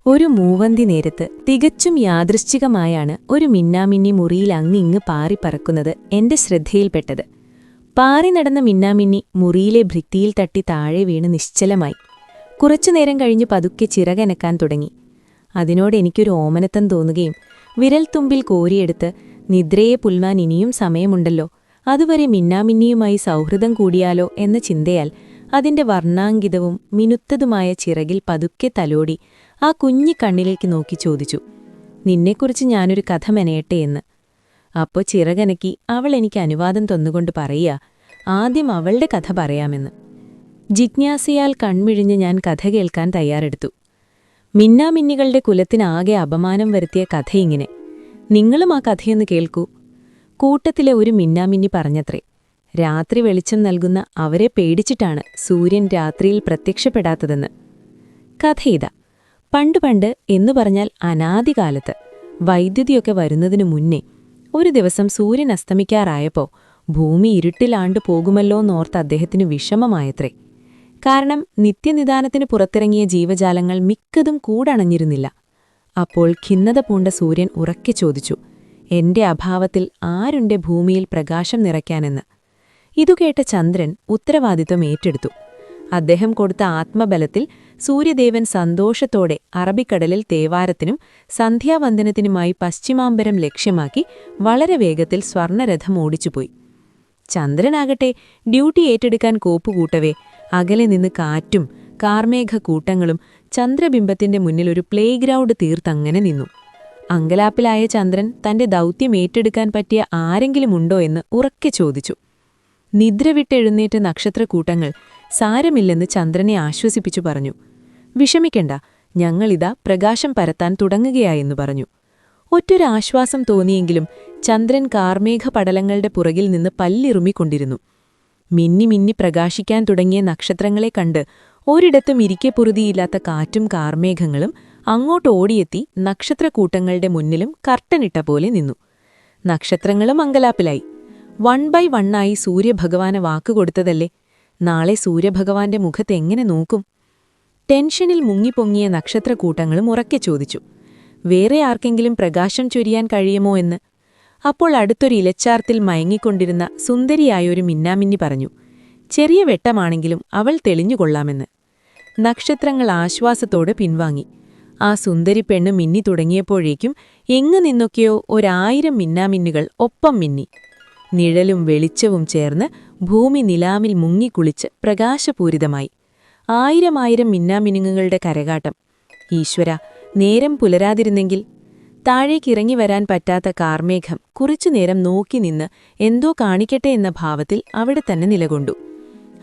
ഒരു മൂവന്തി നേരത്ത് തികച്ചും യാദൃശ്ചികമായാണ് ഒരു മിന്നാമിന്നി മുറിയിൽ അങ്ങിങ്ങ് പാറിപ്പറക്കുന്നത് എന്റെ ശ്രദ്ധയിൽപ്പെട്ടത്. പാറി നടന്ന മിന്നാമിന്നി മുറിയിലെ ഭിത്തിയിൽ തട്ടി താഴെ വീണ് നിശ്ചലമായി. കുറച്ചുനേരം കഴിഞ്ഞ് പതുക്കെ ചിറകനക്കാൻ തുടങ്ങി. അതിനോട് എനിക്കൊരു ഓമനത്തം തോന്നുകയും വിരൽത്തുമ്പിൽ കോരിയെടുത്ത് നിദ്രയെ പുൽവാൻ ഇനിയും സമയമുണ്ടല്ലോ, അതുവരെ മിന്നാമിന്നിയുമായി സൗഹൃദം കൂടിയാലോ എന്ന ചിന്തയാൽ അതിന്റെ വർണ്ണാങ്കിതവും മിനുത്തതുമായ ചിറകിൽ പതുക്കെ തലോടി ആ കുഞ്ഞിക്കണ്ണിലേക്ക് നോക്കി ചോദിച്ചു, നിന്നെക്കുറിച്ച് ഞാനൊരു കഥ മെനയട്ടെ എന്ന്. അപ്പോൾ ചിറകനക്കി അവൾ എനിക്ക് അനുവാദം തന്നുകൊണ്ട് പറയുക, ആദ്യം അവളുടെ കഥ പറയാമെന്ന്. ജിജ്ഞാസയാൽ കൺമിഴിഞ്ഞ് ഞാൻ കഥ കേൾക്കാൻ തയ്യാറെടുത്തു. മിന്നാമിന്നികളുടെ കുലത്തിനാകെ അപമാനം വരുത്തിയ കഥയിങ്ങനെ. നിങ്ങളും ആ കഥയൊന്ന് കേൾക്കൂ. കൂട്ടത്തിലെ ഒരു മിന്നാമിന്നി പറഞ്ഞത്രേ, രാത്രി വെളിച്ചം നൽകുന്ന അവരെ പേടിച്ചിട്ടാണ് സൂര്യൻ രാത്രിയിൽ പ്രത്യക്ഷപ്പെടാത്തതെന്ന്. കഥയിതാ. പണ്ട് എന്നു പറഞ്ഞാൽ അനാദികാലത്ത്, വൈദ്യുതിയൊക്കെ വരുന്നതിനു മുന്നേ ഒരു ദിവസം സൂര്യൻ അസ്തമിക്കാറായപ്പോൾ ഭൂമി ഇരുട്ടിലാണ്ടു പോകുമല്ലോന്നോർത്ത് അദ്ദേഹത്തിന് വിഷമമായത്രേ. കാരണം നിത്യനിദാനത്തിന് പുറത്തിറങ്ങിയ ജീവജാലങ്ങൾ മിക്കതും കൂടണഞ്ഞിരുന്നില്ല. അപ്പോൾ ഖിന്നത പൂണ്ട സൂര്യൻ ഉറക്കെ ചോദിച്ചു, എന്റെ അഭാവത്തിൽ ആരുണ്ടെ ഭൂമിയിൽ പ്രകാശം നിറയ്ക്കാനെന്ന്. ഇതുകേട്ട ചന്ദ്രൻ ഉത്തരവാദിത്വം ഏറ്റെടുത്തു. അദ്ദേഹം കൊടുത്ത ആത്മബലത്തിൽ സൂര്യദേവൻ സന്തോഷത്തോടെ അറബിക്കടലിൽ തേവാരത്തിനും സന്ധ്യാവന്ദനത്തിനുമായി പശ്ചിമാംബരം ലക്ഷ്യമാക്കി വളരെ വേഗത്തിൽ സ്വർണരഥം ഓടിച്ചുപോയി. ചന്ദ്രനാകട്ടെ ഡ്യൂട്ടി ഏറ്റെടുക്കാൻ കോപ്പുകൂട്ടവേ അകലെ നിന്ന് കാറ്റും കാർമേഘക്കൂട്ടങ്ങളും ചന്ദ്രബിംബത്തിന്റെ മുന്നിൽ ഒരു പ്ലേഗ്രൗണ്ട് തീർത്തങ്ങനെ നിന്നു. അങ്കലാപ്പിലായ ചന്ദ്രൻ തന്റെ ദൗത്യം ഏറ്റെടുക്കാൻ പറ്റിയ ആരെങ്കിലുമുണ്ടോ എന്ന് ഉറക്കെ ചോദിച്ചു. നിദ്ര വിട്ടെഴുന്നേറ്റ നക്ഷത്രക്കൂട്ടങ്ങൾ സാരമില്ലെന്ന് ചന്ദ്രനെ ആശ്വസിപ്പിച്ചു പറഞ്ഞു. വിഷമിക്കണ്ട, ഞങ്ങളിതാ പ്രകാശം പരത്താൻ തുടങ്ങുകയായെന്നു പറഞ്ഞു. ഒറ്റൊരാശ്വാസം തോന്നിയെങ്കിലും ചന്ദ്രൻ കാർമേഘപടലങ്ങളുടെ പുറകിൽ നിന്ന് പല്ലിറുമിക്കൊണ്ടിരുന്നു. മിന്നി മിന്നി പ്രകാശിക്കാൻ തുടങ്ങിയ നക്ഷത്രങ്ങളെ കണ്ട് ഒരിടത്തും ഇരിക്കെ പൊറുതിയില്ലാത്ത കാറ്റും കാർമേഘങ്ങളും അങ്ങോട്ട് ഓടിയെത്തി നക്ഷത്രക്കൂട്ടങ്ങളുടെ മുന്നിലും കർട്ടനിട്ട പോലെ നിന്നു. നക്ഷത്രങ്ങളും അങ്കലാപ്പിലായി. 1 by 1 സൂര്യഭഗവാന് വാക്കുകൊടുത്തതല്ലേ, നാളെ സൂര്യഭഗവാന്റെ മുഖത്തെങ്ങനെ നോക്കും? ടെൻഷനിൽ മുങ്ങിപ്പൊങ്ങിയ നക്ഷത്രക്കൂട്ടങ്ങളും ഉറക്കെ ചോദിച്ചു, വേറെ ആർക്കെങ്കിലും പ്രകാശം ചൊരിയാൻ കഴിയുമോ എന്ന്. അപ്പോൾ അടുത്തൊരു ഇലച്ചാർത്തിൽ മയങ്ങിക്കൊണ്ടിരുന്ന സുന്ദരിയായൊരു മിന്നാമിന്നി പറഞ്ഞു, ചെറിയ വെട്ടമാണെങ്കിലും അവൾ തെളിഞ്ഞുകൊള്ളാമെന്ന്. നക്ഷത്രങ്ങൾ ആശ്വാസത്തോടെ പിൻവാങ്ങി. ആ സുന്ദരി പെണ്ണ് മിന്നി തുടങ്ങിയപ്പോഴേക്കും എങ്ങു നിന്നൊക്കെയോ 1000 മിന്നാമിന്നുകൾ ഒപ്പം മിന്നി. നിഴലും വെളിച്ചവും ചേർന്ന് ഭൂമി നിലാമിൽ മുങ്ങിക്കുളിച്ച് പ്രകാശപൂരിതമായി. 1000 മിന്നാമിനുങ്ങുകളുടെ കരകാട്ടം. ഈശ്വര, നേരം പുലരാതിരുന്നെങ്കിൽ. താഴേക്കിറങ്ങി വരാൻ പറ്റാത്ത കാർമേഘം കുറച്ചുനേരം നോക്കി നിന്ന് എന്തോ കാണിക്കട്ടെ എന്ന ഭാവത്തിൽ അവിടെ തന്നെ നിലകൊണ്ടു.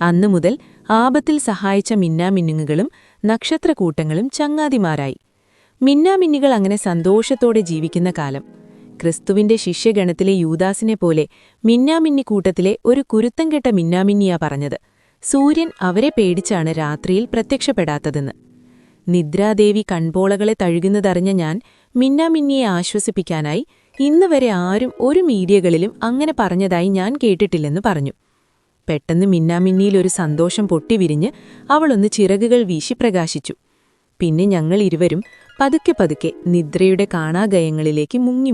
അന്നുമുതൽ ആപത്തിൽ സഹായിച്ച മിന്നാമിന്നുങ്ങുകളും നക്ഷത്രക്കൂട്ടങ്ങളും ചങ്ങാതിമാരായി. മിന്നാമിന്നികൾ അങ്ങനെ സന്തോഷത്തോടെ ജീവിക്കുന്ന കാലം. ക്രിസ്തുവിന്റെ ശിഷ്യഗണത്തിലെ യൂദാസിനെ പോലെ മിന്നാമിന്നി കൂട്ടത്തിലെ ഒരു കുരുത്തം കെട്ട മിന്നാമിന്നിയാ പറഞ്ഞത്, സൂര്യൻ അവരെ പേടിച്ചാണ് രാത്രിയിൽ പ്രത്യക്ഷപ്പെടാത്തതെന്ന്. നിദ്രാദേവി കൺപോളകളെ തഴുകുന്നതറിഞ്ഞ ഞാൻ മിന്നാമിന്നിയെ ആശ്വസിപ്പിക്കാനായി ഇന്നുവരെ ആരും ഒരു മീഡിയകളിലും അങ്ങനെ പറഞ്ഞതായി ഞാൻ കേട്ടിട്ടില്ലെന്ന് പറഞ്ഞു. പെട്ടെന്ന് മിന്നാമിന്നിയിലൊരു സന്തോഷം പൊട്ടിവിരിഞ്ഞ് അവളൊന്ന് ചിറകുകൾ വീശി പ്രകാശിച്ചു. പിന്നെ ഞങ്ങൾ ഇരുവരും പതുക്കെ പതുക്കെ നിദ്രയുടെ കാണാഗയങ്ങളിലേക്ക് മുങ്ങി